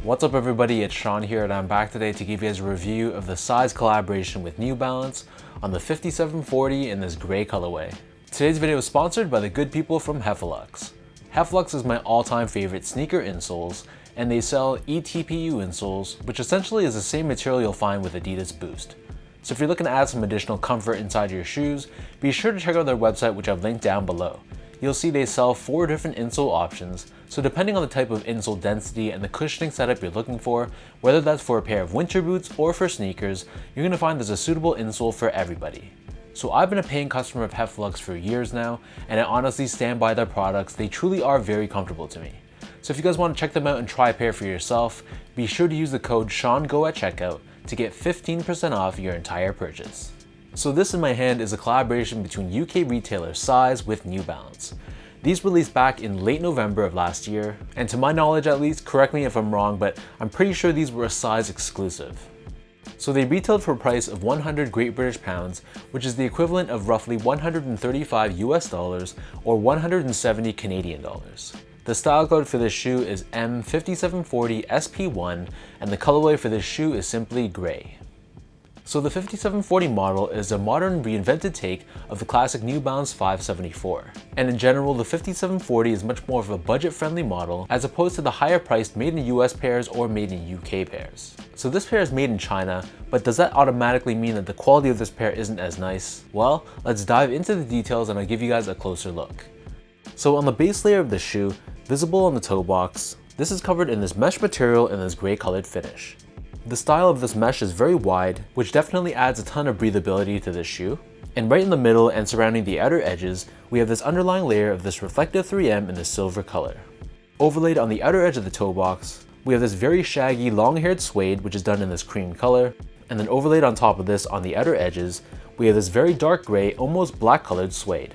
What's up everybody, it's Sean here and I'm back today to give you guys a review of the size collaboration with New Balance on the 5740 in this gray colorway. Today's video is sponsored by the good people from Heffelux. Heffelux is my all-time favorite sneaker insoles, and they sell eTPU insoles, which essentially is the same material you'll find with Adidas Boost. So if you're looking to add some additional comfort inside your shoes, be sure to check out their website, which I've linked down below. You'll see they sell 4 different insole options, so depending on the type of insole density and the cushioning setup you're looking for, whether that's for a pair of winter boots or for sneakers, you're going to find there's a suitable insole for everybody. So I've been a paying customer of Heffelux for years now, and I honestly stand by their products. They truly are very comfortable to me. So if you guys want to check them out and try a pair for yourself, be sure to use the code SEANGO at checkout to get 15% off your entire purchase. So this in my hand is a collaboration between UK retailer Size with New Balance. These released back in late November of last year, and to my knowledge at least, correct me if I'm wrong, but I'm pretty sure these were a Size exclusive. So they retailed for a price of 100 Great British Pounds, which is the equivalent of roughly 135 US dollars or 170 Canadian dollars. The style code for this shoe is M5740SP1, and the colorway for this shoe is simply gray. So the 5740 model is a modern reinvented take of the classic New Balance 574. And in general, the 5740 is much more of a budget-friendly model as opposed to the higher priced made in US pairs or made in UK pairs. So this pair is made in China, but does that automatically mean that the quality of this pair isn't as nice? Well, let's dive into the details and I'll give you guys a closer look. So on the base layer of the shoe, visible on the toe box, this is covered in this mesh material in this gray colored finish. The style of this mesh is very wide, which definitely adds a ton of breathability to this shoe. And right in the middle and surrounding the outer edges, we have this underlying layer of this reflective 3M in the silver color. Overlaid on the outer edge of the toe box, we have this very shaggy long-haired suede, which is done in this cream color. And then overlaid on top of this on the outer edges, we have this very dark gray, almost black colored suede.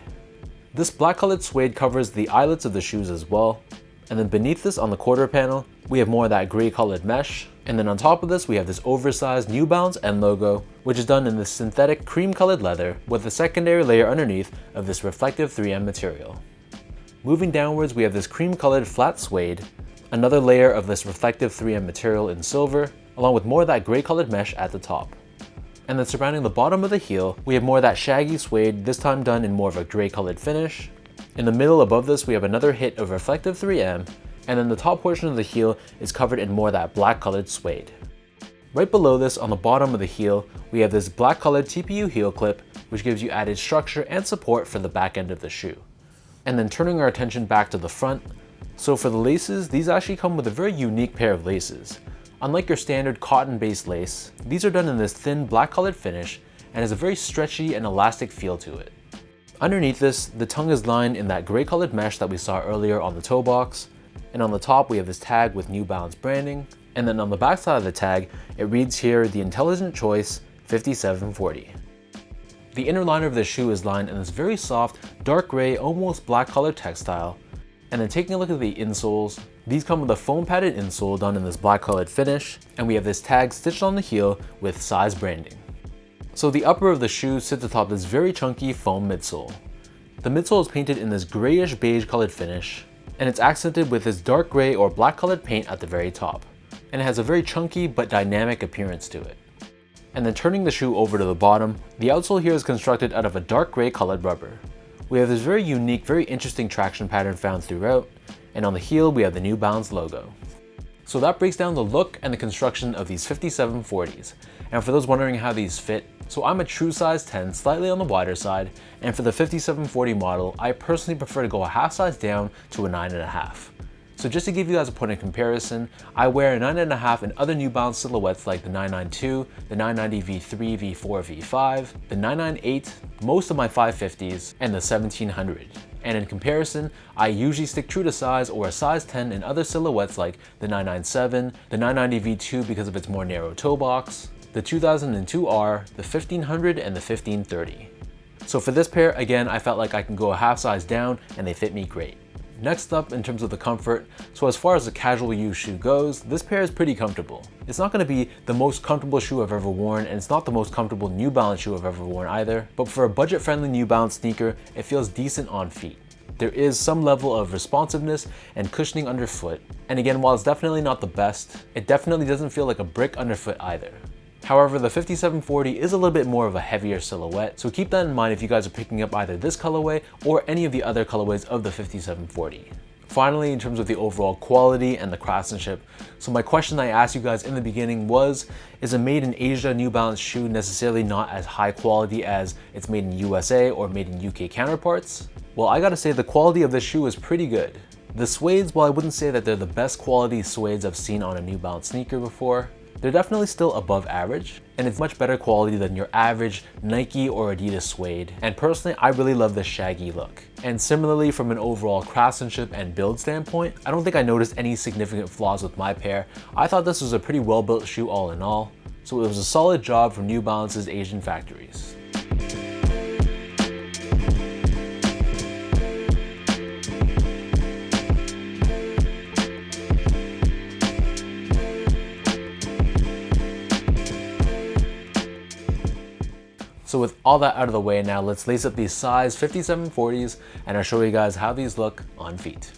This black colored suede covers the eyelets of the shoes as well. And then beneath this on the quarter panel, we have more of that gray colored mesh. And then on top of this, we have this oversized New Balance N logo, which is done in this synthetic cream colored leather with a secondary layer underneath of this reflective 3M material. Moving downwards, we have this cream colored flat suede, another layer of this reflective 3M material in silver, along with more of that gray colored mesh at the top. And then surrounding the bottom of the heel, we have more of that shaggy suede, this time done in more of a gray colored finish. In the middle above this, we have another hit of reflective 3M, and then the top portion of the heel is covered in more of that black colored suede. Right below this, on the bottom of the heel, we have this black colored TPU heel clip, which gives you added structure and support for the back end of the shoe. And then turning our attention back to the front, so for the laces, these actually come with a very unique pair of laces. Unlike your standard cotton-based lace, these are done in this thin black colored finish and has a very stretchy and elastic feel to it. Underneath this, the tongue is lined in that gray colored mesh that we saw earlier on the toe box. And on the top, we have this tag with New Balance branding. And then on the back side of the tag, it reads here, the Intelligent Choice 5740. The inner liner of the shoe is lined in this very soft, dark gray, almost black colored textile. And then taking a look at the insoles, these come with a foam padded insole done in this black colored finish. And we have this tag stitched on the heel with Size branding. So the upper of the shoe sits atop this very chunky foam midsole. The midsole is painted in this grayish beige colored finish, and it's accented with this dark gray or black colored paint at the very top. And it has a very chunky but dynamic appearance to it. And then turning the shoe over to the bottom, the outsole here is constructed out of a dark gray colored rubber. We have this very unique, very interesting traction pattern found throughout, and on the heel we have the New Balance logo. So that breaks down the look and the construction of these 5740s. And for those wondering how these fit, so I'm a true size 10, slightly on the wider side, and for the 5740 model, I personally prefer to go a half size down to a 9.5. So just to give you guys a point of comparison, I wear a 9.5 in other New Balance silhouettes like the 992, the 990 V3, V4, V5, the 998, most of my 550s, and the 1700. And in comparison, I usually stick true to size or a size 10 in other silhouettes like the 997, the 990 V2 because of its more narrow toe box, the 2002R, the 1500, and the 1530. So for this pair, again, I felt like I can go a half size down and they fit me great. Next up, in terms of the comfort, so as far as a casual use shoe goes, this pair is pretty comfortable. It's not going to be the most comfortable shoe I've ever worn, and it's not the most comfortable New Balance shoe I've ever worn either, but for a budget-friendly New Balance sneaker, it feels decent on feet. there is some level of responsiveness and cushioning underfoot. And again, while it's definitely not the best, it definitely doesn't feel like a brick underfoot either. However, the 5740 is a little bit more of a heavier silhouette, so keep that in mind if you guys are picking up either this colorway or any of the other colorways of the 5740. Finally, in terms of the overall quality and the craftsmanship, so my question I asked you guys in the beginning was, is a made in Asia New Balance shoe necessarily not as high quality as its made in USA or made in UK counterparts? Well, I gotta say the quality of this shoe is pretty good. The suedes, while I wouldn't say that they're the best quality suedes I've seen on a New Balance sneaker before, they're definitely still above average, and it's much better quality than your average Nike or Adidas suede. And personally, I really love the shaggy look. And similarly, from an overall craftsmanship and build standpoint, I don't think I noticed any significant flaws with my pair. I thought this was a pretty well built shoe all in all, so it was a solid job from New Balance's Asian factories. So with all that out of the way, now let's lace up these size 5740s and I'll show you guys how these look on feet.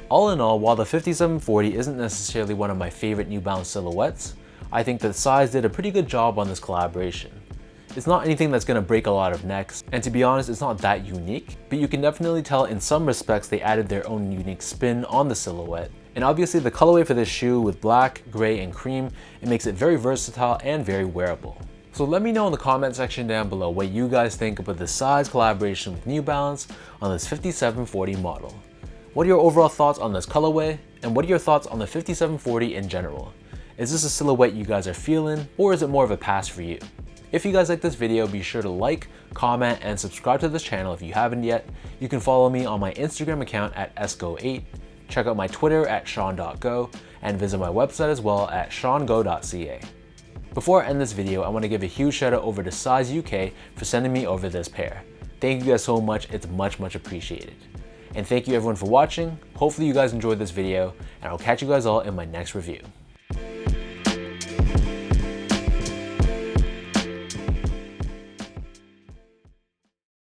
All in all, while the 5740 isn't necessarily one of my favorite New Balance silhouettes, I think that Size did a pretty good job on this collaboration. It's not anything that's going to break a lot of necks, and to be honest, it's not that unique, but you can definitely tell in some respects they added their own unique spin on the silhouette. And obviously the colorway for this shoe with black, gray, and cream, it makes it very versatile and very wearable. So let me know in the comment section down below what you guys think about the Size collaboration with New Balance on this 5740 model. What are your overall thoughts on this colorway? And what are your thoughts on the 5740 in general? Is this a silhouette you guys are feeling, or is it more of a pass for you? If you guys like this video, be sure to like, comment, and subscribe to this channel if you haven't yet. You can follow me on my Instagram account at sgo8, check out my Twitter at sean.go, and visit my website as well at seango.ca. Before I end this video, I want to give a huge shout out over to Size UK for sending me over this pair. Thank you guys so much, it's much appreciated. And thank you everyone for watching. Hopefully you guys enjoyed this video, and I'll catch you guys all in my next review.